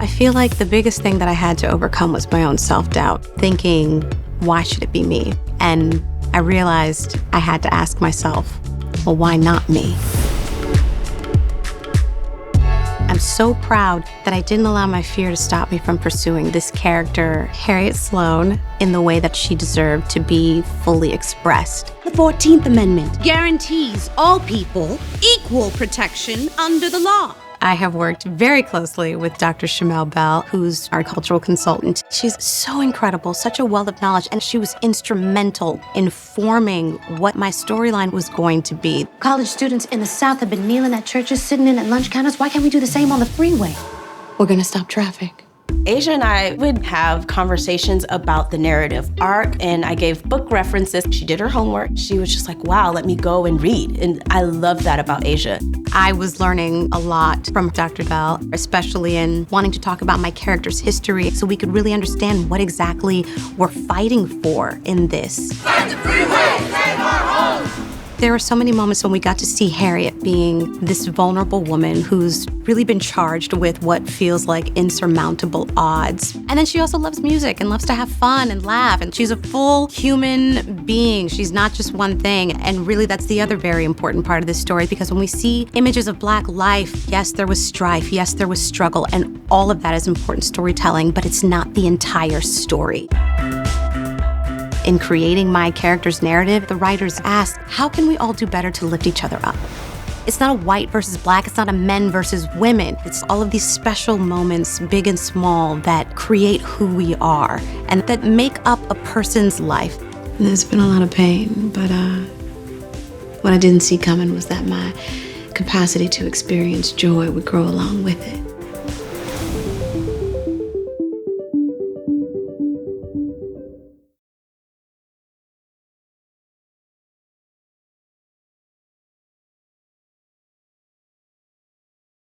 I feel like the biggest thing that I had to overcome was my own self-doubt, thinking, why should it be me? And I realized I had to ask myself, well, why not me? I'm so proud that I didn't allow my fear to stop me from pursuing this character, Harriet Sloane, in the way that she deserved to be fully expressed. The 14th Amendment guarantees all people equal protection under the law. I have worked very closely with Dr. Shamel Bell, who's our cultural consultant. She's so incredible, such a wealth of knowledge, and she was instrumental in forming what my storyline was going to be. College students in the South have been kneeling at churches, sitting in at lunch counters. Why can't we do the same on the freeway? We're gonna stop traffic. Asia and I would have conversations about the narrative arc, and I gave book references. She did her homework. She was just like, wow, let me go and read. And I love that about Asia. I was learning a lot from Dr. Bell, especially in wanting to talk about my character's history so we could really understand what exactly we're fighting for in this. Save the freeway! Save our homes! There were so many moments when we got to see Harriet being this vulnerable woman who's really been charged with what feels like insurmountable odds. And then she also loves music and loves to have fun and laugh, and she's a full human being. She's not just one thing, and really that's the other very important part of this story, because when we see images of Black life, yes, there was strife, yes, there was struggle, and all of that is important storytelling, but it's not the entire story. In creating my character's narrative, the writers asked, how can we all do better to lift each other up? It's not a white versus Black, it's not a men versus women. It's all of these special moments, big and small, that create who we are and that make up a person's life. And there's been a lot of pain, but what I didn't see coming was that my capacity to experience joy would grow along with it.